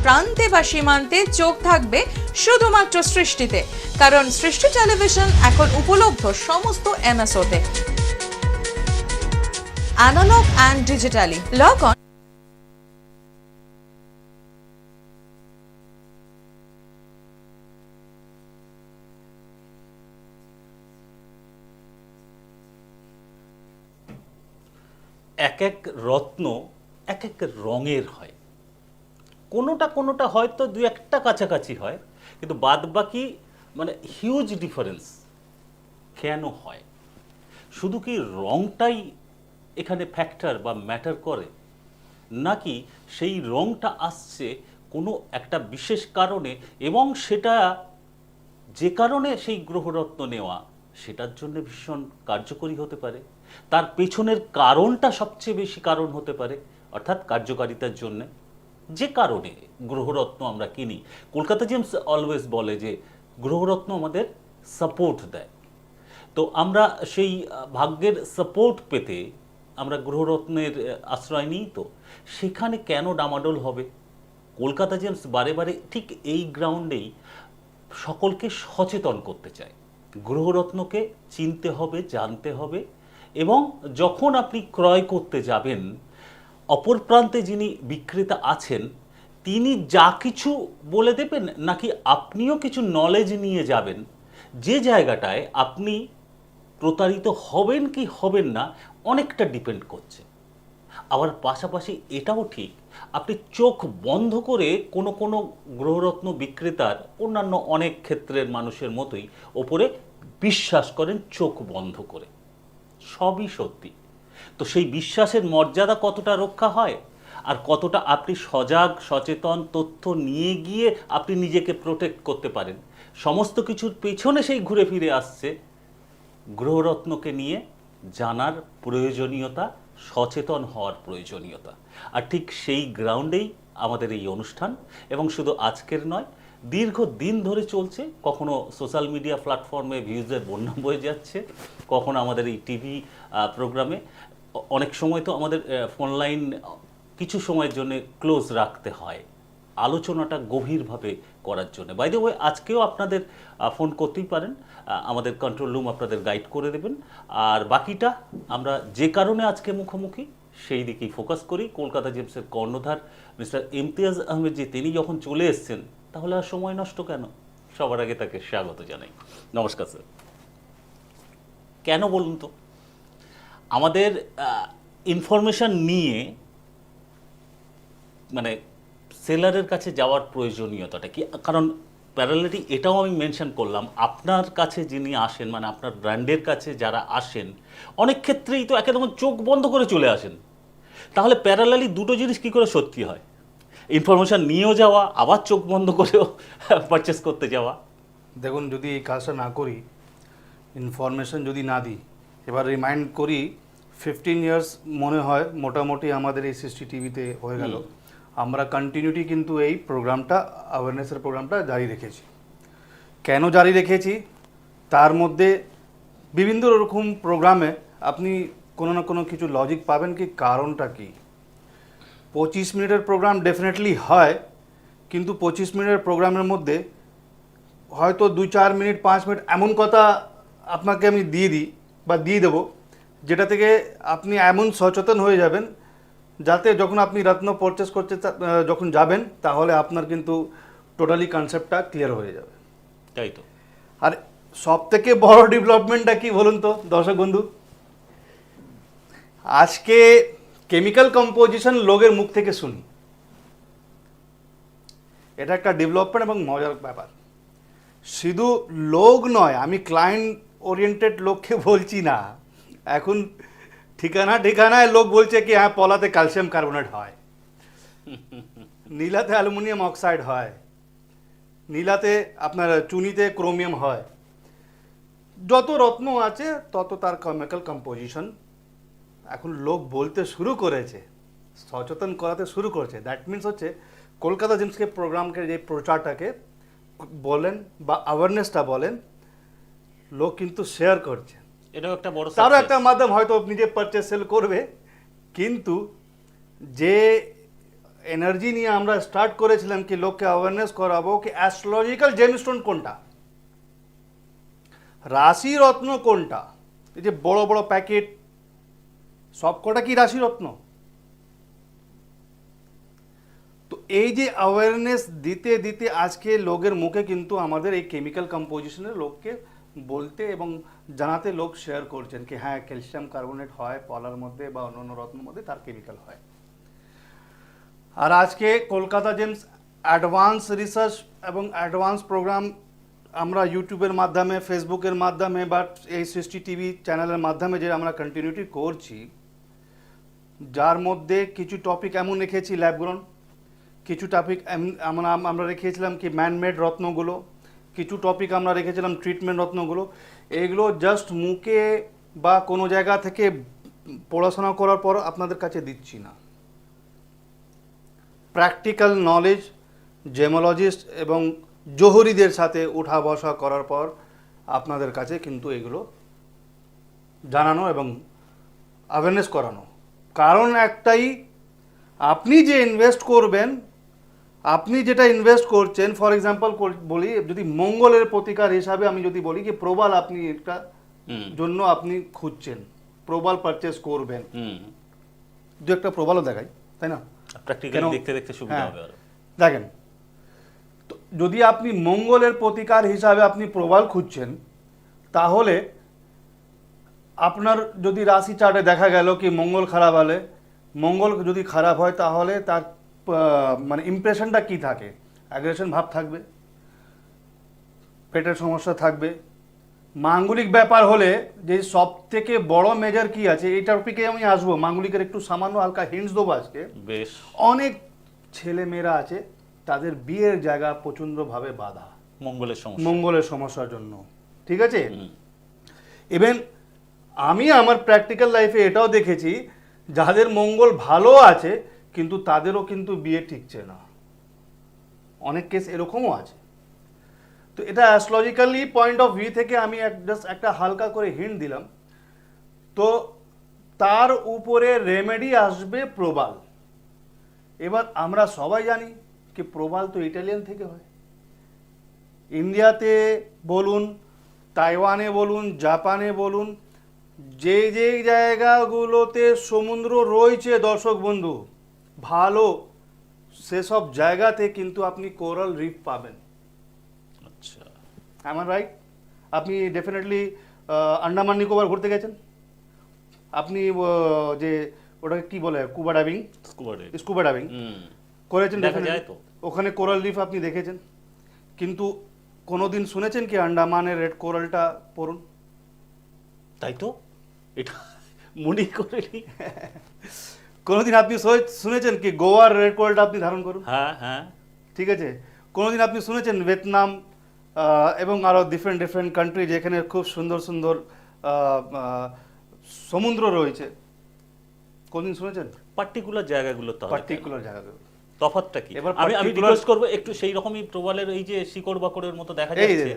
প্রান্তে বা সীমান্তে চোখ থাকবে শুধুমাত্র সৃষ্টিতে, কারণ সৃষ্টি টেলিভিশন এখন উপলব্ধ সমস্ত এমএসওতে, analog and digitally. Log on এক এক রত্ন এক এক রঙের হয়, কোনোটা হয়তো দু একটা কাছাকাছি হয়, কিন্তু বাদ বাকি মানে হিউজ ডিফারেন্স কেন হয়? শুধু কি রংটাই এখানে ফ্যাক্টর বা ম্যাটার করে, নাকি সেই রংটা আসছে কোনো একটা বিশেষ কারণে, এবং সেটা যে কারণে সেই গ্রহরত্ন নেওয়া সেটার জন্য ভীষণ কার্যকরী হতে পারে, তার পেছনের কারণটা সবচেয়ে বেশি কারণ হতে পারে, অর্থাৎ কার্যকারিতার জন্য যে কারণে গ্রহরত্ন আমরা কিনি। কলকাতা জেমস অলওয়েজ বলে যে গ্রহরত্ন আমাদের সাপোর্ট দেয়, তো আমরা সেই ভাগ্যের সাপোর্ট পেতে আমরা গ্রহরত্নের আশ্রয় নিই। তো সেখানে কেন ডামাডোল হবে? কলকাতা জেমস বারে বারে ঠিক এই গ্রাউন্ডেই সকলকে সচেতন করতে চায়। গ্রহরত্নকে চিনতে হবে, জানতে হবে, এবং যখন আপনি ক্রয় করতে যাবেন, অপর প্রান্তে যিনি বিক্রেতা আছেন তিনি যা কিছু বলে দেবেন, নাকি আপনিও কিছু নলেজ নিয়ে যাবেন, যে জায়গাটায় আপনি প্রতারিত হবেন কি হবেন না অনেকটা ডিপেন্ড করছে। আবার পাশাপাশি এটাও ঠিক, আপনি চোখ বন্ধ করে কোনো গ্রহরত্ন বিক্রেতার অন্যান্য অনেক ক্ষেত্রের মানুষের মতোই ওপরে বিশ্বাস করেন চোখ বন্ধ করে, সবই সত্যি। তো সেই বিশ্বাসের মর্যাদা কতটা রক্ষা হয়, আর কতটা আপনি সজাগ সচেতন তথ্য নিয়ে গিয়ে আপনি নিজেকে প্রোটেক্ট করতে পারেন, সমস্ত কিছুর পেছনে সেই ঘুরে ফিরে আসছে গ্রহরত্নকে নিয়ে জানার প্রয়োজনীয়তা, সচেতন হওয়ার প্রয়োজনীয়তা। আর ঠিক সেই গ্রাউন্ডেই আমাদের এই অনুষ্ঠান, এবং শুধু আজকের নয়, দীর্ঘ দিন ধরে চলছে। কখনো সোশ্যাল মিডিয়া প্ল্যাটফর্মে ভিউজের বন্যা বয়ে যাচ্ছে, কখনো আমাদের এই টিভি প্রোগ্রামে, অনেক সময় তো আমাদের ফোন লাইন কিছু সময়ের জন্য ক্লোজ রাখতে হয় আলোচনাটা গভীরভাবে করার জন্য। বাই দ্য ওয়ে, আজকেও আপনাদের ফোন করতেই পারেন, আমাদের কন্ট্রোল রুম আপনাদের গাইড করে দেবেন। আর বাকিটা আমরা যে কারণে আজকে মুখোমুখি সেই দিকেই ফোকাস করি। কলকাতা জেমসের কর্ণধার মিস্টার ইমতিয়াজ আহমেদ জি, তিনি যখন চলে এসছেন, তাহলে আর সময় নষ্ট কেন? সবার আগে তাকে স্বাগত জানাই। নমস্কার স্যার। কেন বলুন তো, আমাদের ইনফরমেশন নিয়ে মানে সেলারের কাছে যাওয়ার প্রয়োজনীয়তাটা কি? কারণ প্যারালালি এটাও আমি মেনশন করলাম, আপনার কাছে যিনি আসেন, মানে আপনার ব্র্যান্ডের কাছে যারা আসেন, অনেক ক্ষেত্রেই তো একদম চোখ বন্ধ করে চলে আসেন। তাহলে প্যারালালি দুটো জিনিস কি করে সত্যি হয়? ইনফরমেশন নিয়েও যাওয়া, আবার চোখ বন্ধ করেও পারচেস করতে যাওয়া। দেখুন, যদি এই কাজটা না করি, ইনফরমেশন যদি না দিই, এবার রিমাইন্ড করি 15 ইয়ার্স মনে হয় মোটামুটি আমাদের এই সিস্টি টিভিতে হয়ে গেল, আমরা কন্টিনিউটি কিন্তু এই প্রোগ্রামটা, অ্যাওয়ারনেসের প্রোগ্রামটা জারি রেখেছি। কেন জারি রেখেছি? তার মধ্যে বিভিন্ন রকম প্রোগ্রামে আপনি কোনো না কোনো কিছু লজিক পাবেন, কি কারণটা কি। 25 মিনিটের প্রোগ্রাম ডেফিনেটলি হয়, কিন্তু 25 মিনিটের প্রোগ্রামের মধ্যে হয়তো 2-4 মিনিট 5 মিনিট এমন কথা আপনাকে আমি দিয়ে দিই বা দিয়ে দেবো, যেটা থেকে আপনি এমন সচেতন হয়ে যাবেন, যাতে যখন আপনি রত্ন পারচেস করতে যখন যাবেন, তাহলে আপনার কিন্তু টোটালি কনসেপ্টটা ক্লিয়ার হয়ে যাবে। তাই তো। আর সব থেকে বড় ডেভেলপমেন্টটা কি বলুন তো দর্শক বন্ধু? আজকে কেমিক্যাল কম্পোজিশন লোকের মুখ থেকে শুনি, এটা একটা ডেভেলপমেন্ট এবং মজার ব্যাপার। শুধু লোক নয়, আমি ক্লায়েন্ট ওরিয়েন্টেড লোককে বলছি না, এখন ঠিকানায় লোক বলছে কি হ্যাঁ, পলাতে ক্যালসিয়াম কার্বনেট হয়, নীলাতে অ্যালুমিনিয়াম অক্সাইড হয়, নীলাতে আপনার চুনিতে ক্রোমিয়াম হয়। যত রত্ন আছে তত তার কেমিক্যাল কম্পোজিশন এখন লোক বলতে শুরু করেছে, সচেতন করাতে শুরু করেছে। দ্যাট মিনস হচ্ছে কলকাতা জেমসকে প্রোগ্রামকে যে প্রচারটাকে বলেন বা অ্যাওয়ারনেসটা বলেন, লোক কিন্তু শেয়ার করছে। এটাও একটা বড় তারও একটা মাধ্যম, হয়তো নিজে পারচেস সেল করবে, কিন্তু যে এনার্জি নিয়ে আমরা স্টার্ট করেছিলাম কি লোককে অ্যাওয়ারনেস করাবো কি অ্যাস্ট্রোলজিক্যাল জেমস্টোন কোনটা, রাশি রত্ন কোনটা। এই যে বড় বড় প্যাকেট সব কটা কি রাশি রত্ন? তো এই যে অ্যাওয়ারনেস দিতে দিতে আজকে লোকের মুখে কিন্তু আমাদের এই কেমিক্যাল কম্পোজিশনের লোককে বলতে এবং জানাতে লোক শেয়ার করছেন কি হ্যাঁ ক্যালসিয়াম কার্বনেট হয় পলার মধ্যে বা অন্য অন্য রত্নের মধ্যে, তার কেমিক্যাল হয়। আর আজকে কলকাতা জেমস অ্যাডভান্স রিসার্চ এবং অ্যাডভান্স প্রোগ্রাম আমরা ইউটিউবের মাধ্যমে, ফেসবুকের মাধ্যমে বা এই সৃষ্টি টিভি চ্যানেলের মাধ্যমে যে আমরা কন্টিনিউটি করছি, যার মধ্যে কিছু টপিক এমন রেখেছি ল্যাব গ্রোন, কিছু টপিক আমরা রেখেছিলাম কি ম্যানমেড রত্নগুলো, কিছু টপিক আমরা রেখেছিলাম ট্রিটমেন্ট রত্নগুলো। এগুলো জাস্ট মুখে বা কোনো জায়গা থেকে পড়াশোনা করার পর আপনাদের কাছে দিচ্ছি না, প্র্যাকটিক্যাল নলেজ জেমোলজিস্ট এবং জোহরিদের সাথে উঠা বসা করার পর আপনাদের কাছে কিন্তু এগুলো জানানো এবং অ্যাওয়ারনেস করানো। কারণ একটাই, আপনি যে ইনভেস্ট করবেন, আপনি যেটা ইনভেস্ট করছেন, ফর এক্সাম্পল বলি যদি মঙ্গলের প্রতিকার হিসাবে আমি যদি বলি কি প্রবাল আপনি একটা জন্য আপনি খুঁজছেন, প্রবাল পারচেস করবেন, দু একটা প্রবালও দেখাই তাই না, প্র্যাকটিক্যালি দেখতে দেখতে সুবিধা হবে আরো। দেখেন তো যদি আপনি মঙ্গলের প্রতিকার হিসাবে আপনি প্রবাল খুঁজছেন, তাহলে আপনার যদি রাশি চার্টে দেখা গেল কি মঙ্গল খারাপ হলে, মঙ্গল যদি খারাপ হয় তাহলে তার মানে ইমপ্রেশনটা কি থাকে, অ্যাগ্রেশন ভাব থাকবে, পেটের সমস্যা থাকবে। মাঙ্গলিক ব্যাপার হলে যে সব থেকে বড় মেজর কি আছে, এই টপিকে আমি আসবো, মাঙ্গলিকের একটু সামান্য হালকা হিন্টস দেবো আজকে। বেশ। অনেক ছেলে মেয়েরা আছে তাদের বিয়ের জায়গা প্রচণ্ডভাবে বাধা মঙ্গলের সমস্যার জন্য, ঠিক আছে। ইভেন আমি আমার প্র্যাকটিক্যাল লাইফে এটাও দেখেছি যাদের মঙ্গল ভালো আছে কিন্তু তাদেরও কিন্তু বিয়ে ঠিকছে না, অনেক কেস এরকমও আছে। তো এটা অ্যাস্ট্রোলজিক্যালি পয়েন্ট অফ ভিউ থেকে আমি জাস্ট একটা হালকা করে হিন্ট দিলাম। তো তার উপরে রেমেডি আসবে প্রবাল। এবার আমরা সবাই জানি কি প্রবাল তো ইটালিয়ান থেকে হয়, ইন্ডিয়াতে বলুন, তাইওয়ানে বলুন, জাপানে বলুন, যে যে জায়গাগুলোতে সমুদ্র রয়েছে দর্শক বন্ধু ভালো, সেসব জায়গাতে কিন্তু আপনি কোরাল রিফ পাবেন। আচ্ছা, আমার রাইট? আপনি ডেফিনেটলি আন্ডামান নিকোবর ঘুরতে গেছেন, আপনি যে ওটাকে কি বলে স্কুবা ডাইভিং করেছেন, ওখানে কোরাল রিফ আপনি দেখেছেন, কিন্তু কোনোদিন শুনেছেন কি আন্ডামানের রেড কোরালটা পড়ুন? তাই তো, এটা মনে করিনি। কোনোদিন আপনি শুনেছেন কি গোয়ার রেড কোরালটা আপনি ধারণ করুন? হ্যাঁ হ্যাঁ, ঠিক আছে। কোনোদিন আপনি শুনেছেন ভিয়েতনাম এবং আরও ডিফারেন্ট ডিফারেন্ট কান্ট্রি যেখানে খুব সুন্দর সুন্দর সমুদ্র রয়েছে, কোনদিন শুনেছেন? পার্টিকুলার জায়গাগুলো, তো পার্টিকুলার জায়গাগুলো তফাৎটা কি? এবার আমি রিকোয়েস্ট করব একটু সেই রকমই প্রবালের এই যে শিকড় বাকড়ের মতো দেখা যাচ্ছে,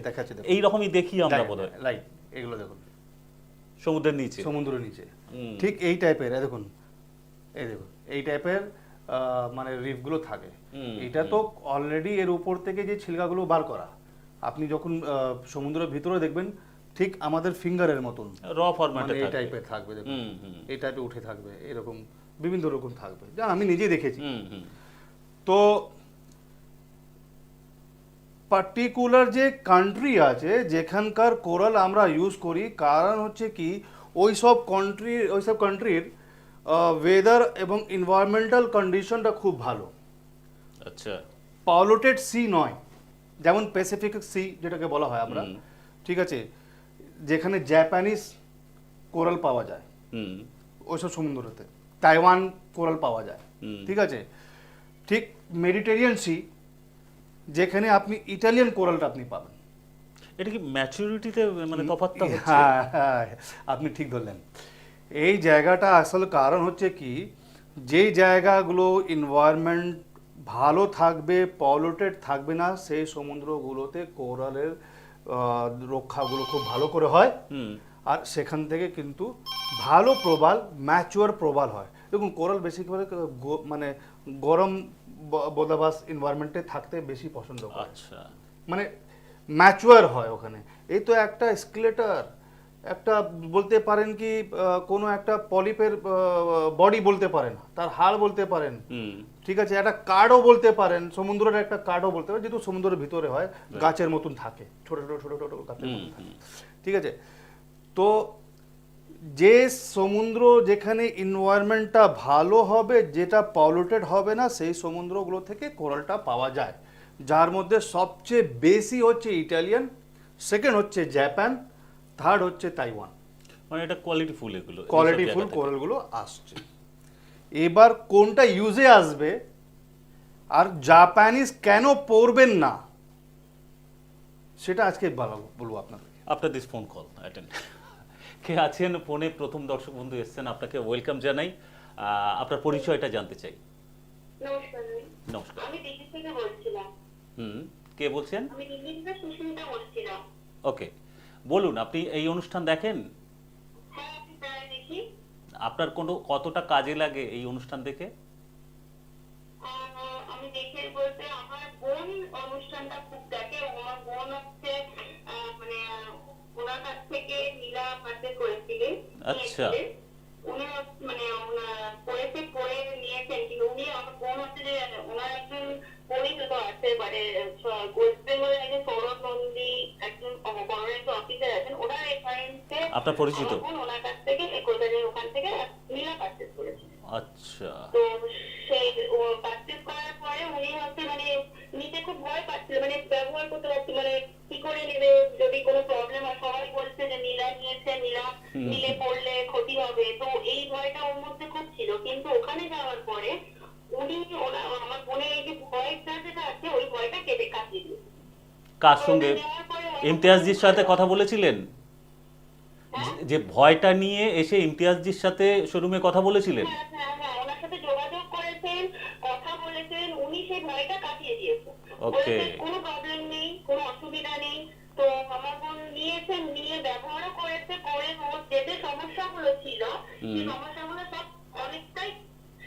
এই রকমই দেখি আমরা বোধহয়। লাইট এগুলো দেখুন, সমুদ্রের নিচে, সমুদ্রের নিচে ঠিক এই টাইপের, দেখুন এই দেখুন এই টাইপের মানে রিফগুলো থাকে। এটা তো অলরেডি এর উপর থেকে যে ছিলকাগুলো বার করা, আপনি যখন সমুদ্রের ভিতরে দেখবেন ঠিক আমাদের ফিঙ্গারের মতন র ফরম্যাটে এই টাইপের থাকবে, দেখুন এই টাইপে উঠে থাকবে, এরকম বিভিন্ন রকম থাকবে, যা আমি নিজেই দেখেছি। তো পার্টিকুলার যে কান্ট্রি আছে যেখানকার কোরাল আমরা ইউজ করি, কারণ হচ্ছে কি ওই সব কান্ট্রির ওয়েদার এবং এনভায়রনমেন্টাল কন্ডিশনটা খুব ভালো। আচ্ছা, পলিউটেড সি নয়, যেমন প্যাসিফিক সি যেটাকে বলা হয় আমরা, ঠিক আছে, যেখানে জাপানিজ কোরাল পাওয়া যায় ওইসব সমুদ্রতে, তাইওয়ান কোরাল পাওয়া যায়, ঠিক আছে। ঠিক মেডিটেরিয়ান সি যেখানে আপনি ইটালিয়ান কোরালটা আপনি পাবেন। এটা কি ম্যাচুরিটিতে মানে তফাৎটা হচ্ছে? হ্যাঁ, আপনি ঠিক ধরলেন। এই জায়গাটা আসলে কারণ হচ্ছে কি, যেই জায়গাগুলো এনভায়রনমেন্ট ভালো থাকবে, পলিউটেড থাকবে না, সেই সমুদ্রগুলোতে কোরালের রক্ষাগুলো খুব ভালো করে হয়, আর সেখান থেকে কিন্তু ভালো প্রবাল, ম্যাচুয়ার প্রবাল হয়। দেখুন কোরাল বেসিক্যালি মানে গরম বোধাবাস এনভায়রনমেন্টে থাকতে বেশি পছন্দ করে, আচ্ছা, মানে ম্যাচুয়ার হয় ওখানে। এই তো একটা স্কেলেটর, একটা বলতে পারেন কি কোনো একটা পলিপের বডি বলতে পারেন, তার হাড় বলতে পারেন, হুম, ঠিক আছে, একটা কার্ডও বলতে পারেন, সমুদ্রের একটা কার্ডও বলতে পারেন, যেহেতু সমুদ্রের ভিতরে হয়, গাছের মতন থাকে, ছোট ছোট ছোট ছোট গাছের মতন থাকে, ঠিক আছে। তো যে সমুদ্র যেখানে এনভায়রনমেন্টটা ভালো হবে, যেটা পলিউটেড হবে না, সেই সমুদ্রগুলো থেকে কোরালটা পাওয়া যায়, যার মধ্যে সবচেয়ে বেশি হচ্ছে ইটালিয়ান, সেকেন্ড হচ্ছে জাপান, থার্ড হচ্ছে তাইওয়ান। মানে এটা কোয়ালিটি ফুল, এগুলো কোয়ালিটি ফুল কোরালগুলো আসছে। এবার কোনটা ইউজে আসবে আর জাপানিজ কেন পড়বেন না, সেটা আজকে বলবো আপনাদের। After this phone call attend কে আছেন ফোনে? প্রথম দর্শক বন্ধু এসেছেন, আপনাকে ওয়েলকাম জানাই। আপনার পরিচয়টা জানতে চাই। নমস্কার। নমস্কার। আমি দিল্লি থেকে বলছিলাম। কে বলছেন? আমি দিল্লি থেকে সুস্মিতা বলছিলাম। ওকে, বলুন, আপনি এই অনুষ্ঠান দেখেন? হ্যাঁ, আমি প্রায় দেখি। আপনার কতটা কাজে লাগে এই অনুষ্ঠান দেখে? আমি দেখে বলতে আমার বোন অনুষ্ঠানটা খুব দেখে। আমার বোন হচ্ছে মানে ওনার কাছ থেকে নীলা পার্সেল করেছিলেন। আচ্ছা। উনি মানে পড়ে নিয়েছেন, কিন্তু উনি আমার বোন হচ্ছে যে ওনার একজন পরিচিত আছে, মানে ওয়েস্ট বেঙ্গলের একজন সৌরভ নন্দী একজন গভর্নমেন্ট অফিসার আছেন, ওনার রেফারেন্সে আপনার পরিচিত? ওনার কাছ থেকে কলকাতার ওখান থেকে নীলা পার্সেস করেছিলেন। আচ্ছা। তো সেই পার্সেস করার পরে উনি হচ্ছে মানে নিতে খুব ভয় পাচ্ছিল, মানে ব্যবহার করতে পারছি, মানে কি করে নেবে যদি কোনো প্রবলেম হয়। সবাই বলছে যে নীলা নিয়েছে, নীলা নিলে পড়লে ক্ষতি হবে, তো এই ভয়টা ওর মধ্যে খুব ছিল। কিন্তু ওখানে যাওয়ার পরে উনি আমার বোনের এই যে ভয়টা যেটা আছে, ওই ভয়টা কেটে কাটিয়ে দিয়েছে। কার সঙ্গে? ইমতিয়াজজির সাথে কথা বলেছিলেন? যে ভয়টা নিয়ে এসে ইমতিয়াজজির সাথে শোরুমে কথা বলেছিলেন? হ্যাঁ হ্যাঁ হ্যাঁ, ওনার সাথে যোগাযোগ করেছেন, কথা বলেছেন, উনি সেই ভয়টা কাটিয়ে দিয়েছে। ওকে। কোনো প্রবলেম নেই, কোনো অসুবিধা নেই। তো আমার বোন নিয়েছেন, নিয়ে ব্যবহারও করেছে, করে ওর যে যে সমস্যাগুলো ছিল সেই সমস্যাগুলো সব অনেকটাই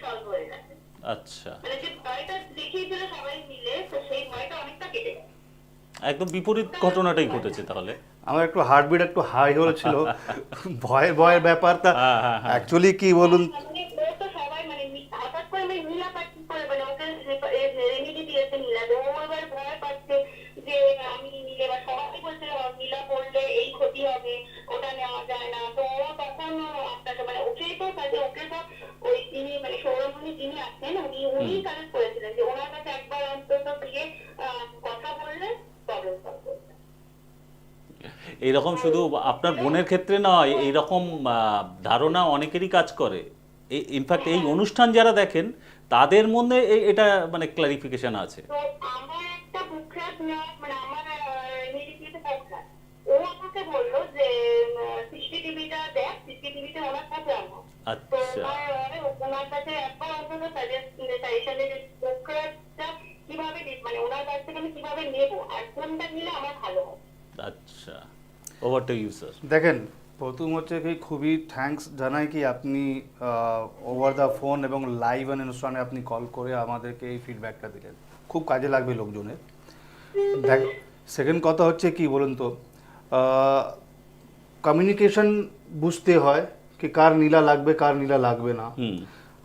সলভ হয়ে গেছে। আচ্ছা, মানে যে ভয়টা দেখিয়েছিল সবাই মিলে, তো সেই ভয়টা অনেকটা কেটে গেছে। একদম বিপরীত ঘটনাটাই ঘটেছে তাহলে। আমার একটু হার্টবিট একটু হাই হয়েছিল, ভয়ের ব্যাপারটা অ্যাকচুয়ালি কি বলুন, মানে ও তো সবাই মানে হঠাৎ করে আমি নীলা পাচ্ছি করে, মানে ওকে রেমেডি দিয়েছে নীলা, তো ও এবার ভয় পাচ্ছে যে আমি নিলে, বা সবাই বলছে নীলা পড়লে এই ক্ষতি হবে, ওটা নেওয়া যায় না। তো ও তখন আপনাকে মানে ওকেই তো কাজে, ওকে তো ওই যিনি মানে সৌরভনী যিনি আছেন উনি কালেক্ট করেছিলেন যে ওনার কাছে একবার অন্তত গিয়ে কথা বললে প্রবলেম সলভ করবে। এইরকম শুধু আপনার বোনের ক্ষেত্রে নয়, এইরকম ধারণা অনেকেরই কাজ করে। ইনফ্যাক্ট এই অনুষ্ঠান যারা দেখেন তাদের মধ্যে এটা মানে ক্লারিফিকেশন আছে। তো আমার একটা বুকরাত মানে আমার রিলেটিভে বুকরাত, ও আমাকে বললো যে সিসিটিভিটা দেখ, সিসিটিভিতে ওনার কাছে আনো। তো আচ্ছা, ওনার কাছে একবার অন্তত সাজেশনে যে বুকরাতটা কিভাবে মানে ওনার কাছ থেকে আমি কিভাবে নেবো আর কোনটা নিলে আমার ভালো হবে। আচ্ছা, ওভার টু ইউ স্যার। দেখেন, প্রথম হচ্ছে কি খুবই থ্যাঙ্কস জানাই কি আপনি ওভার দ্য ফোন এবং লাইভ অনুষ্ঠানে আপনি কল করে আমাদেরকে এই ফিডব্যাকটা দিলেন, খুব কাজে লাগবে লোকজনের। দেখ, সেকেন্ড কথা হচ্ছে কি বলুন তো, কমিউনিকেশন বুঝতে হয় কি কার নীলা লাগবে কার নীলা লাগবে না,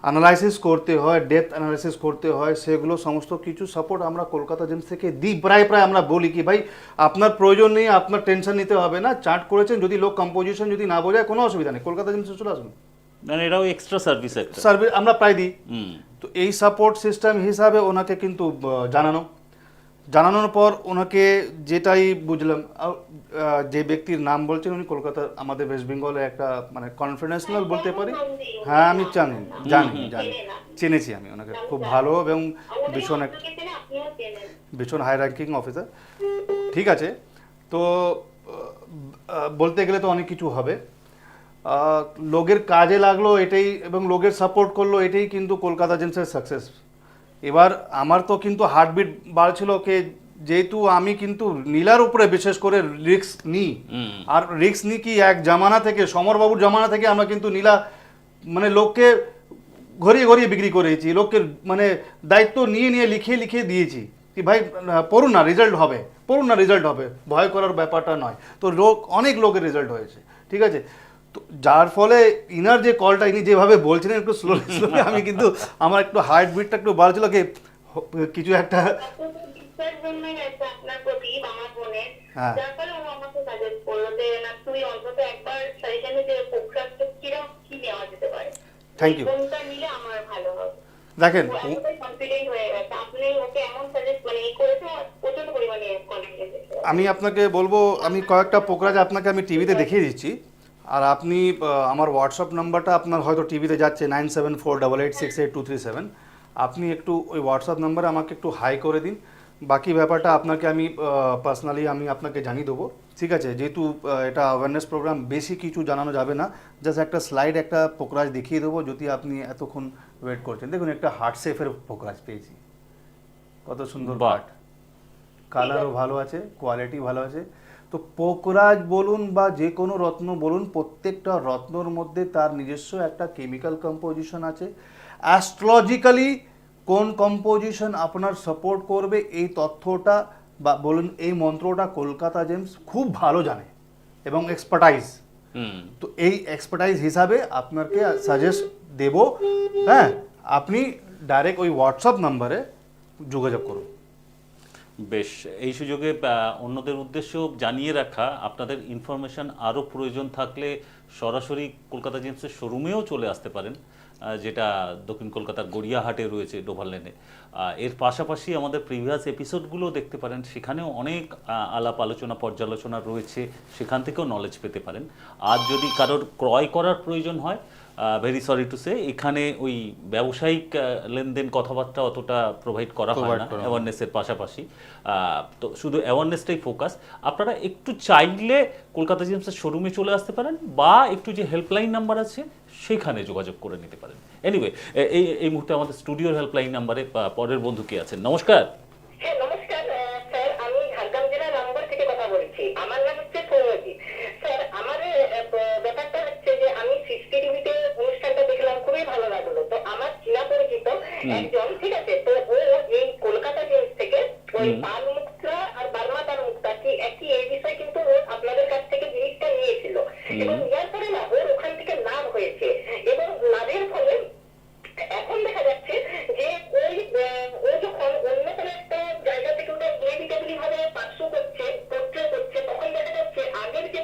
অ্যানালাইসিস করতে হয়, ডেপথ অ্যানালাইসিস করতে হয়, সেগুলো সমস্ত কিছু সাপোর্ট আমরা কলকাতা জেমস থেকে দিই। প্রায় আমরা বলি কি ভাই আপনার প্রয়োজন নেই, আপনার টেনশন নিতে হবে না, চার্ট করেছেন, যদি লোক কম্পোজিশন যদি না বোঝায় কোনো অসুবিধা নেই, কলকাতা জেমসে চলে আসুন, মানে এটাও এক্সট্রা সার্ভিস একটা। সার্ভিস আমরা প্রায় দিই। তো এই সাপোর্ট সিস্টেম হিসাবে ওনাকে কিন্তু জানানোর পর ওনাকে যেটাই বুঝলাম, যে ব্যক্তির নাম বলছেন উনি কলকাতার আমাদের ওয়েস্ট বেঙ্গলে একটা মানে কনফিডেন্সিয়াল বলতে পারি, হ্যাঁ আমি জানি চিনেছি আমি ওনাকে, খুব ভালো এবং ভীষণ হাই র্যাঙ্কিং অফিসার, ঠিক আছে। তো বলতে গেলে তো অনেক কিছু হবে, লোকের কাজে লাগলো এটাই এবং লোকের সাপোর্ট করলো এটাই কিন্তু কলকাতা জেমসের সাকসেস। এবার আমার তো কিন্তু হার্টবিট বাড়ছিল কে, যেহেতু আমি কিন্তু নীলার উপরে বিশেষ করে রিস্ক নিই, আর রিস্ক নিই কি এক জামানা থেকে সমরবাবুর জামানা থেকে আমরা কিন্তু নীলা মানে লোককে ঘরিয়ে ঘরিয়ে বিক্রি করেছি, লোককে মানে দায়িত্ব নিয়ে নিয়ে লিখিয়ে লিখিয়ে দিয়েছি কি ভাই পড়ুন না রেজাল্ট হবে, পড়ুন না রেজাল্ট হবে, ভয় করার ব্যাপারটা নয়। তো অনেক লোকের রেজাল্ট হয়েছে, ঠিক আছে। তো যার ফলে ইনার যে কলটা ইনি যেভাবে বলছিলেন একটু স্লোলি স্লোলি, আমি কিন্তু আমার একটু হার্ট বিটটা একটু বাড়ছিল কি কিছু একটা। বিশ্বাস জন্যই আছে আপনার প্রতি আমার বোনের, হ্যাঁ। যার ফলে ও আমাকে সাজেস্ট করলো যে না তুই অন্তত একবার সাজেশনে যে পোক্রাসটা কিরকম কি নেওয়া যেতে পারে, থ্যাংক ইউ। কোনটা নিলে আমার ভালো হবে। দেখেন ও এতটাই কনফিডেন্ট হয়ে গেছে, আপনি ওকে এমন সাজেস্ট মানে এই করেছে, প্রচন্ড পরিমাণে কনফিডেন্ট এসেছে। আমি আপনাকে বলবো, আমি কয়েকটা পোকরাজ আপনাকে আমি টিভিতে দেখিয়ে দিচ্ছি, আর আপনি আমার হোয়াটসঅ্যাপ নাম্বারটা আপনার হয়তো টিভিতে যাচ্ছে 9748868237, আপনি একটু ওই হোয়াটসঅ্যাপ নাম্বারে আমাকে একটু হাই করে দিন, বাকি ব্যাপারটা আপনাকে আমি পার্সোনালি আমি আপনাকে জানিয়ে দেবো, ঠিক আছে। যেহেতু এটা অ্যাওয়ারনেস প্রোগ্রাম, বেশি কিছু জানানো যাবে না, জাস্ট একটা স্লাইড একটা পোকরাজ দেখিয়ে দেবো যদি আপনি এতক্ষণ ওয়েট করছেন। দেখুন একটা হার্ট সেফের পোকরাজ পেয়েছি, কত সুন্দর বাহ। কাঠ, কালারও ভালো আছে, কোয়ালিটি ভালো আছে। তো পোকরাজ বলুন বা যে কোনো রত্ন বলুন, প্রত্যেকটা রত্নর মধ্যে তার নিজস্ব একটা কেমিক্যাল কম্পোজিশন আছে। অ্যাস্ট্রোলজিক্যালি কোন কম্পোজিশন আপনার সাপোর্ট করবে এই তথ্যটা বা বলুন এই মন্ত্রটা কলকাতা জেমস খুব ভালো জানে এবং এক্সপার্টাইজ। হুম, তো এই এক্সপার্টাইজ হিসাবে আপনাকে সাজেস্ট দেব, হ্যাঁ। আপনি ডাইরেক্ট ওই হোয়াটসঅ্যাপ নাম্বারে যোগাযোগ করুন। বেশ, এই সুযোগে অন্যদের উদ্দেশ্যেও জানিয়ে রাখা, আপনাদের ইনফরমেশন আরও প্রয়োজন থাকলে সরাসরি কলকাতা জেমসের শোরুমেও চলে আসতে পারেন, যেটা দক্ষিণ কলকাতার গড়িয়াহাটে রয়েছে, ডোভার লেনে। এর পাশাপাশি আমাদের প্রিভিয়াস এপিসোডগুলো দেখতে পারেন, সেখানেও অনেক আলাপ আলোচনা পর্যালোচনা রয়েছে, সেখান থেকেও নলেজ পেতে পারেন। আর যদি কারোর ক্রয় করার প্রয়োজন হয়, ভেরি সরি টু সে, এখানে ওই ব্যবসায়িক লেনদেন কথাবার্তা অতটা প্রোভাইড করা হয় না অ্যাওয়ারনেসের পাশাপাশি। তো শুধু অ্যাওয়ারনেসটাই ফোকাস। আপনারা একটু চাইলে কলকাতা জেমসের শোরুমে চলে আসতে পারেন, বা একটু যে হেল্পলাইন নাম্বার আছে সেখানে যোগাযোগ করে নিতে পারেন। এনিওয়ে, এই মুহূর্তে আমাদের স্টুডিওর হেল্পলাইন নাম্বারে পরের বন্ধু কে আছেন? নমস্কার। হ্যাঁ নমস্কার স্যার, আমি ঝাড়গ্রাম জেলার রামগড় থেকে কথা বলছি। আমার নাম হচ্ছে সৌরজিৎ। স্যার আমার ব্যাপারটা হচ্ছে যে আমি সৃষ্টি টিভিতে অনুষ্ঠানটা দেখলাম, খুবই ভালো লাগলো। তো আমার চিনা পরিচিত একজন, ঠিক আছে, তো ও এই কলকাতা জেমস থেকে ওই পাল মুক্তা আর বার্মা তার মুক্তা কি একই, এই বিষয়ে কিন্তু ও আপনাদের কাছ থেকে জিনিসটা নিয়েছিল, এবং নেওয়ার পরে না ওর ওখান থেকে লাভ হয়েছে, এবং লাভের ফলে এখন দেখা যাচ্ছে যে ওই ও যখন অন্য কোনো একটা জায়গা থেকে ওটা ইনএভিটেবলি ভাবে পার্শ্ব করছে, পোর্ট্রে করছে, তখন দেখা যাচ্ছে আগের যে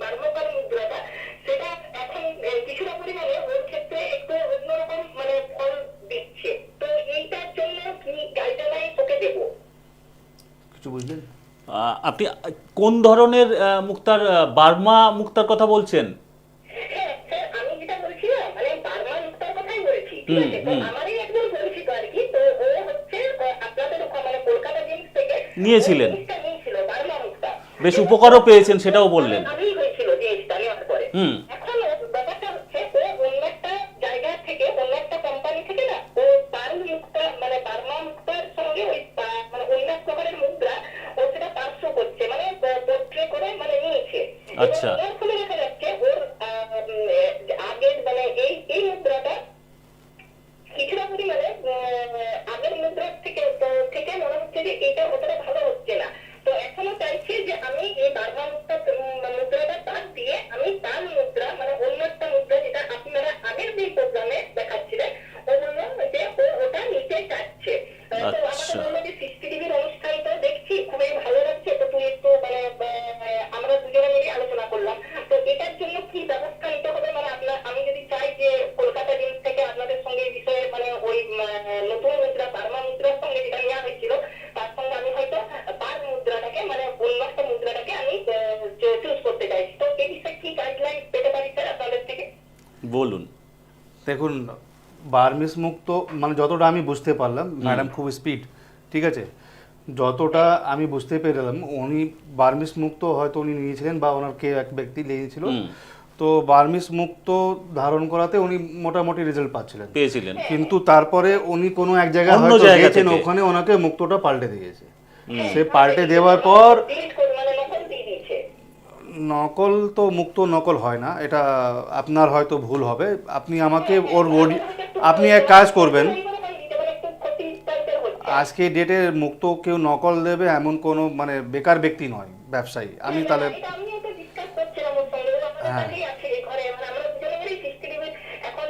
বার্মকার মুদ্রাটা, সেটা এখন কিছুটা পরিমাণে ওর ক্ষেত্রে একটু অন্যরকম মানে ফল দিচ্ছে। তো এইটার জন্য কি গাইডলাইন ওকে দেবো? কিছু বুঝলেন? আপনি কোন ধরনের মুক্তার, বার্মা মুক্তার কথা বলছেন? হ্যাঁ স্যার, আমি যেটা বলছি না, মানে বার্মা মুক্তার কথাই বলেছি, ঠিক আছে। তো আমারই একজন পরিচিত আর কি, তো ও হচ্ছে আপনাদের মানে কলকাতা জেমস থেকে নিয়েছিলেন, জিনিসটা নিয়েছিল, বার্মা মুক্তা। বেশ উপকারও পেয়েছেন সেটাও বললেন। ভালোই হয়েছিল জিনিসটা নেওয়ার পরে। এখন ব্যাপারটা হচ্ছে ও অন্য একটা জায়গা থেকে, অন্য একটা কোম্পানি থেকে না, ও বার্মা মুক্তা মানে বার্মা মুক্তার সঙ্গে ওই মানে অন্য এক প্রকারের মুদ্রা ও সেটা পার্শ্ব করছে, মানে পোর্ট্রে করে মানে নিয়েছে। আচ্ছা। এর ফলে দেখা যাচ্ছে ওর আগের মানে এই মুদ্রাটা কিছুটা পরিমাণে আগের মুদ্রার থেকে মনে হচ্ছে যে এটা অতটা ভালো হচ্ছে না। তো এখনো চাইছে যে আমি এই বার্মা মুদ্রাটা বাদ দিয়ে আমি তার মুদ্রা মানে অন্য একটা মুদ্রা, যেটা আপনারা আগের যে প্রোগ্রামে দেখাচ্ছিলেন, ও বললো যে ও ওটা নিতে চাচ্ছে। তো আমাকে বললো যে সৃষ্টি টিভির অনুষ্ঠান তো দেখছি, খুবই ভালো লাগছে, তো তুই একটু মানে আমরা দুজনে মিলে আলোচনা করলাম। তো এটার জন্য কি ব্যবস্থা নিতে হবে, মানে আমি যদি চাই যে কলকাতা জেমস থেকে আপনাদের সঙ্গে এই বিষয়ে মানে ওই নতুন মুদ্রা বার্মা মুদ্রার সঙ্গে যেটা নেওয়া হয়েছিল, তার সঙ্গে আমি হয়তো বার্মা মুদ্রাটাকে মানে অন্য একটা মুদ্রাটাকে আমি চুজ করতে চাইছি। তো এই বিষয়ে কি গাইডলাইন পেতে পারি স্যার আপনাদের থেকে? বলুন। দেখুন বার্মিস মুক্ত মানে যতটা আমি বুঝতে পারলাম, ম্যাডাম খুব স্পিড, ঠিক আছে, যতটা আমি বুঝতে পেরেলাম উনি বার্মিস মুক্ত হয়তো উনি নিয়েছিলেন বা ওনার কে এক ব্যক্তি নিয়েছিল। তো বার্মিস মুক্ত ধারণ করাতে উনি মোটামুটি রেজাল্ট পেয়েছিলেন, কিন্তু তারপরে উনি কোনো এক জায়গায় অন্য হয়তো জায়গা গিয়েছেন, থেকে। ওখানে ওনাকে মুক্তটা পাল্টে দিয়েছে। সে পাল্টে দেওয়ার পর মানে নকল দিয়ে দিয়েছে। নকল তো মুক্ত নকল হয় না, এটা আপনার হয়তো ভুল হবে। আপনি আমাকে ওর বডি, আপনি এক কাজ করবেন, আজকে ডেটে মুক্ত কেউ নকল দেবে এমন কোনো মানে বেকার ব্যক্তি নয়, ব্যবসায়ী। আমি তাহলে আমি ওকে ডিসকাস করছিলাম ওর সঙ্গে, ও আমাদের হ্যাঁ। কাছেই আছে ঘরে, মানে আমরা দুজনে মিলেই সিসিটিভি এখন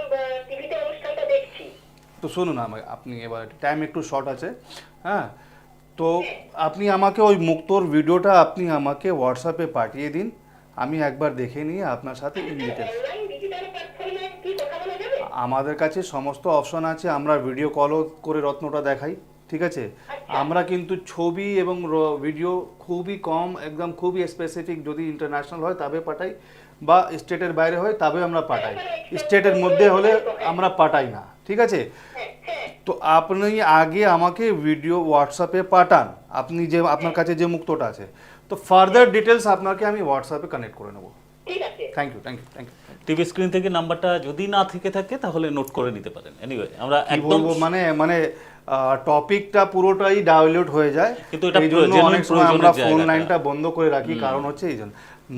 টিভিতে অনুষ্ঠানটা দেখছি। তো শুনুন, আপনি এবার টাইম একটু শর্ট আছে, হ্যাঁ, তো আপনি আমাকে ওই মুক্তোর ভিডিওটা আপনি আমাকে হোয়াটসঅ্যাপে পাঠিয়ে দিন, আমি একবার দেখে নিয়ে আপনার সাথে ইন ডিটেলস। অনলাইন ডিজিটাল প্ল্যাটফর্মে কি কথা বলা যাবে? আমাদের কাছে সমস্ত অপশন আছে, আমরা ভিডিও কলও করে রত্নটা দেখাই, ঠিক আছে। আমরা কিন্তু ছবি এবং ভিডিও খুবই কম, একদম খুবই স্পেসিফিক, যদি ইন্টারন্যাশনাল হয় তবে পাঠাই, বা স্টেটের বাইরে হয় তবে আমরা পাঠাই, স্টেটের মধ্যে হলে আমরা পাঠাই না, ঠিক আছে। তো আপনি আগে আমাকে ভিডিও হোয়াটসঅ্যাপে পাঠান, আপনি যে আপনার কাছে যে মুক্তটা আছে, তো ফার্দার ডিটেলস আপনাকে আমি হোয়াটসঅ্যাপে কানেক্ট করে নেবো। ঠিক আছে। Thank you, thank you, thank you. TV screen থেকে নাম্বারটা যদি না থেকে থাকে তাহলে নোট করে নিতে পারেন। এনিওয়ে আমরা কি একদম বলবো, মানে টপিকটা পুরোটাই ডাইলিউট হয়ে যায়, কিন্তু এটা এই জন্য genuine অনেক সময় আমরা প্রয়োজনের ফোন জায়গাটা। লাইনটা বন্ধ করে রাখি, কারণ হচ্ছে এই জন্য।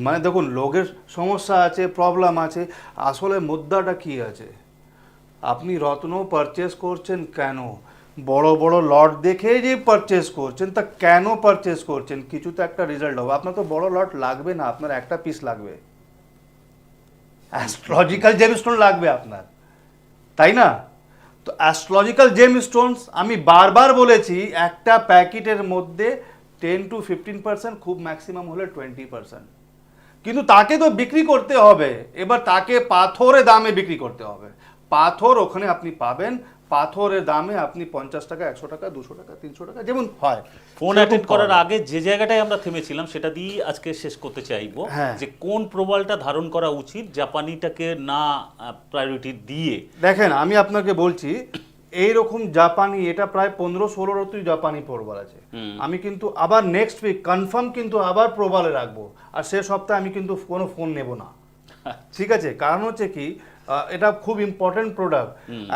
মানে দেখুন, লোকের সমস্যা আছে, প্রবলেম আছে, আসলে মুদ্রাটা কি আছে। আপনি রত্ন পারচেস করছেন কেন? বড় বড় লট দেখে যে পারচেস করছেন, তা কেন পারচেস করছেন? কিছু তো একটা রেজাল্ট হবে। আপনার তো বড় লট লাগবে না, আপনার একটা পিস লাগবে, অ্যাস্ট্রোলজিক্যাল জেমস্টোন লাগবে আপনার, তাই না? তো অ্যাস্ট্রোলজিক্যাল জেমস্টোনস আমি বারবার বলেছি, একটা প্যাকেটের মধ্যে 10 to 15%, খুব ম্যাক্সিমাম হলে 20%, কিন্তু তাকে তো বিক্রি করতে হবে। এবার তাকে পাথরের দামে বিক্রি করতে হবে। পাথর ওখানে আপনি পাবেন, পাথরের দামে আপনি 50 টাকা, 100 টাকা, 200 টাকা, 300 টাকা যেমন হয়। ফোন সেরকম অ্যাটেন্ড করার পাওয়া যায়। আগে যে জায়গাটায় আমরা থেমেছিলাম সেটা দিয়ে আজকে শেষ করতে চাইবো, হ্যাঁ। যে কোন প্রবালটা ধারণ করা উচিত জাপানিটাকে না প্রায়োরিটি দিয়ে। দেখেন, আমি আপনাকে বলছি, এইরকম জাপানি, এটা প্রায় 15-16 জাপানি প্রবাল আছে। আমি কিন্তু আবার নেক্সট উইক কনফার্ম কিন্তু আবার প্রবালে রাখবো, আর সে সপ্তাহে আমি কিন্তু কোনো ফোন নেব না, ঠিক আছে। কারণ হচ্ছে কি, এটা খুব ইম্পর্টেন্ট প্রোডাক্ট।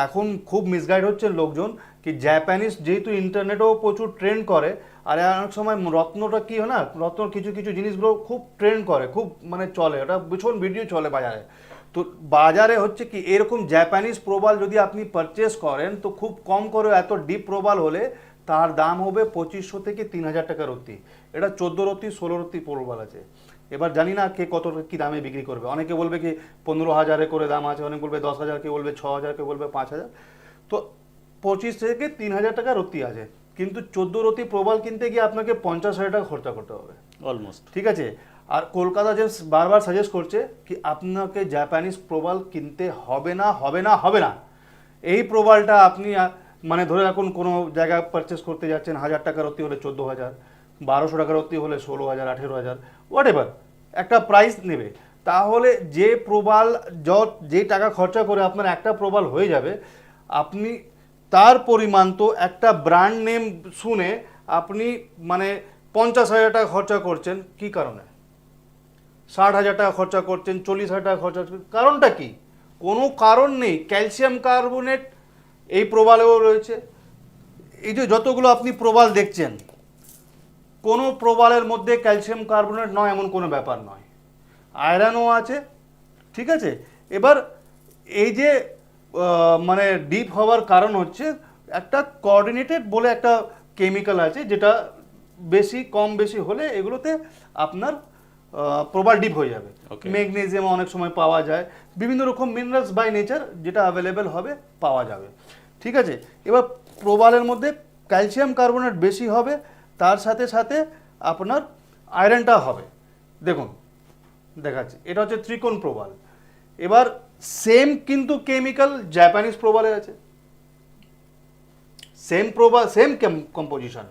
এখন খুব মিসগাইড হচ্ছে লোকজন, কি জাপানিজ যেহেতু ইন্টারনেটেও প্রচুর ট্রেন্ড করে, আর অনেক সময় রত্নটা কি হয় না, রত্ন কিছু কিছু জিনিসগুলো খুব ট্রেন্ড করে, খুব মানে চলে, ওটা ভীষণ ভিডিও চলে বাজারে। তো বাজারে হচ্ছে কি, এরকম জাপানিজ প্রবাল যদি আপনি পারচেস করেন, তো খুব কম করে এত ডিপ প্রবাল হলে তার দাম হবে 2500 থেকে 3000 টাকা রত্তি। এটা 14 রত্তি 16 রত্তি প্রবাল আছে। এবার জানি না কে কত কি দামে বিক্রি করবে। অনেকে বলবে কি 15,000 করে দাম আছে, অনেকে বলবে 10,000, কে বলবে 6,000, কে বলবে 5,000। তো 25 থেকে 3000 টাকা রত্তি আছে, কিন্তু 14 রত্তি প্রবাল কিনতে গিয়ে আপনাকে 50,000 টাকা খরচা করতে হবে, অলমোস্ট। ঠিক আছে। আর কলকাতা জেমস বারবার সাজেস্ট করছে কি আপনাকে জাপানিজ প্রবাল কিনতে হবে না, হবে না, হবে না। এই প্রবালটা আপনি মানে ধরে রাখুন, কোনো জায়গায় পারচেস করতে যাচ্ছেন, 1000 টাকার রত্তি হলে 14,000, 1200 টাকার রত্তি হলে 16,000, 18,000, হোয়াট এভার একটা প্রাইস নেবে। তাহলে যে প্রবাল যে টাকা খরচা করে আপনার একটা প্রবাল হয়ে যাবে, আপনি তার পরিমাণ তো একটা ব্র্যান্ড নেম শুনে আপনি মানে 50,000 টাকা খরচা করছেন, কি কারণে? 60,000 টাকা খরচা করছেন, 40,000 টাকা খরচা করছেন, কারণটা কি? কোনো কারণ নেই। ক্যালসিয়াম কার্বনেট এই প্রবালেও রয়েছে। এই যে যতগুলো আপনি প্রবাল দেখছেন, কোনো প্রবালের মধ্যে ক্যালসিয়াম কার্বনেট নয় এমন কোনো ব্যাপার নয়, আয়রনও আছে, ঠিক আছে। এবার এই যে মানে ডিপ হওয়ার কারণ হচ্ছে, একটা কোঅর্ডিনেটেড বলে একটা কেমিক্যাল আছে, যেটা বেশি কম বেশি হলে এগুলোতে আপনার প্রবাল ডিপ হয়ে যাবে। Okay. ম্যাগনেসিয়াম অনেক সময় পাওয়া যায়, বিভিন্ন রকম মিনারেলস বাই নেচার যেটা অ্যাভেলেবেল হবে পাওয়া যাবে, ঠিক আছে। এবার প্রবালের মধ্যে ক্যালসিয়াম কার্বনেট বেশি হবে, তার সাথে সাথে আপনার আয়রনটা হবে। দেখুন দেখাচ্ছি, এটা হচ্ছে ত্রিকোণ প্রবাল। এবার সেম কিন্তু কেমিক্যাল জাপানিজ প্রবালে আছে, সেম প্রবাল, সেম কম্পোজিশন,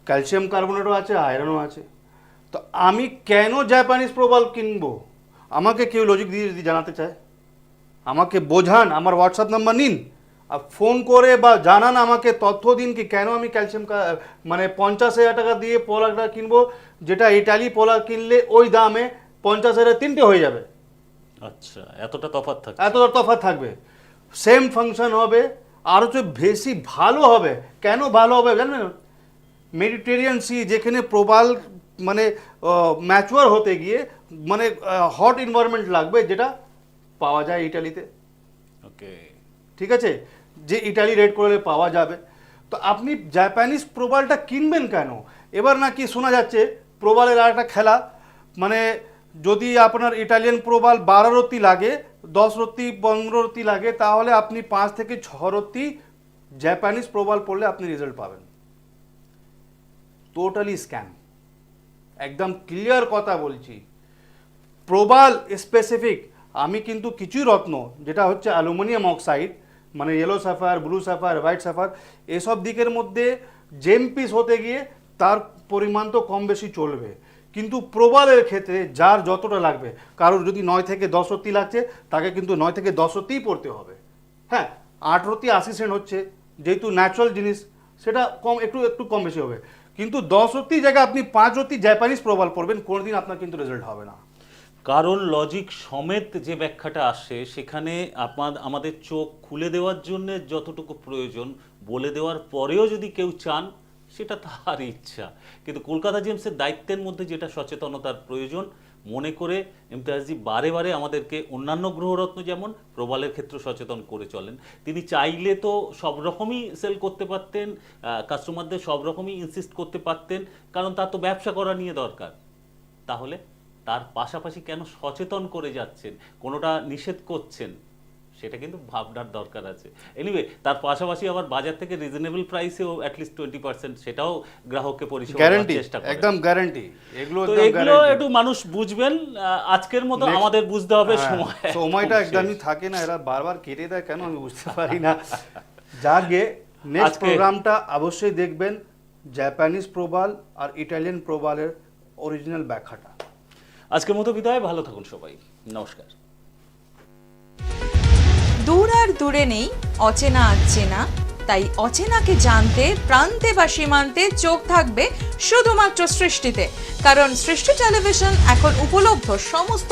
ক্যালসিয়াম কার্বনেটও আছে, আয়রনও আছে। তো আমি কেন জাপানিজ প্রবাল কিনবো? আমাকে কেউ লজিক দিয়ে যদি জানাতে চায়, আমাকে বোঝান, আমার হোয়াটসঅ্যাপ নাম্বার নিন, আর ফোন করে বা জানান, আমাকে তথ্য দিন কি কেন আমি ক্যালসিয়াম মানে 50,000 টাকা দিয়ে পোলারটা কিনবো, যেটা ইটালি পোলার কিনলে ওই দামে 50,000 তিনটে হয়ে যাবে। আচ্ছা, এতটা তফাৎ থাকে? এতটা তফাৎ থাকবে, সেম ফাংশন হবে, আর হচ্ছে বেশি ভালো হবে। কেন ভালো হবে জানেন? মেডিটেরিয়ান সি, যেখানে প্রবাল মানে ম্যাচুয়ার হতে গিয়ে মানে হট এনভায়রনমেন্ট লাগবে, যেটা পাওয়া যায় ইটালিতে। ওকে, ঠিক আছে, যে ইটালি রেড করলে পাওয়া যাবে। তো আপনি জাপানিজ প্রবালটা কিনবেন কেন? এবার নাকি শোনা যাচ্ছে প্রবালের আর একটা খেলা, মানে যদি আপনার ইটালিয়ান প্রবাল 12 রত্তি লাগে, 10 রত্তি 15 রত্তি লাগে, তাহলে আপনি 5 থেকে 6 রত্তি জাপানিজ প্রবাল পড়লে আপনি রেজাল্ট পাবেন। টোটালি স্ক্যাম, একদম ক্লিয়ার কথা বলছি। প্রবাল স্পেসিফিক আমি কিন্তু কিছুই রত্ন, যেটা হচ্ছে অ্যালুমিনিয়াম অক্সাইড, মানে yellow Sapphire, blue Sapphire, white Sapphire, এসব দিকের মধ্যে জেম পিস হতে গিয়ে তার পরিমাণ তো কম বেশি চলবে, কিন্তু প্রবালের ক্ষেত্রে যার যতটা লাগবে, কারোর যদি 9 থেকে 10 রত্তি লাগছে, তাকে কিন্তু 9 থেকে 10 রত্তিই পড়তে হবে। হ্যাঁ, 8 রত্তি 80 সেন্ট হচ্ছে, যেহেতু ন্যাচারাল জিনিস, সেটা কম একটু কম বেশি হবে, কিন্তু 10 রত্তি জায়গায় আপনি 5 রত্তি জাপানিজ প্রবাল পড়বেন, কোনোদিন আপনার কিন্তু রেজাল্ট হবে না। কারণ লজিক সমেত যে ব্যাখ্যাটা আসে সেখানে আমাদের চোখ খুলে দেওয়ার জন্য যতটুকু প্রয়োজন বলে দেওয়ার পরেও যদি কেউ চান, সেটা তার ইচ্ছা। কিন্তু কলকাতা জেমসের দায়িত্বের মধ্যে যেটা সচেতনতার প্রয়োজন মনে করে ইমতিয়াজজি বারে বারে আমাদেরকে অন্যান্য গ্রহরত্ন যেমন প্রবালের ক্ষেত্রে সচেতন করে চলেন। তিনি চাইলে তো সব রকমই সেল করতে পারতেন, কাস্টমারদের সব রকমই ইনসিস্ট করতে পারতেন, কারণ তার তো ব্যবসা করা নিয়ে দরকার। তাহলে তার পাশাপাশি কেন সচেতন করে যাচ্ছেন, কোনোটা নিষেধ করছেন, সেটা কিন্তু ভাবনার দরকার আছে। এনিওয়ে, তার পাশাপাশি আবার বাজার থেকে রিজনেবল প্রাইসেও অ্যাটলিস্ট 20% সেটাও গ্রাহককে পরিষেবা দেওয়ার গ্যারান্টি, চেষ্টা করেন। একদম গ্যারান্টি, এগুলো তো একদম এগুলো গ্যারান্টি। একটু মানুষ বুঝবেন, আজকের মতো Next- আমাদের বুঝতে হবে হ্যাঁ, সময়টা খুব একদমই শেষ। থাকে না, এরা বারবার কেটে দেয় কেন আমি বুঝতে পারি না। যাকে নেক্সট আজকে- প্রোগ্রামটা অবশ্যই দেখবেন, জাপানিজ প্রবাল আর ইটালিয়ান প্রবালের অরিজিনাল ব্যাখ্যাটা। আজকের মতো বিদায়, ভালো থাকুন সবাই, নমস্কার। দূর আর দূরে নেই অচেনা আচেনা, তাই অচেনাকে জানতে প্রান্তে বা সীমান্তে চোখ থাকবে শুধুমাত্র সৃষ্টিতে, কারণ সৃষ্টি টেলিভিশন এখন উপলব্ধ সমস্ত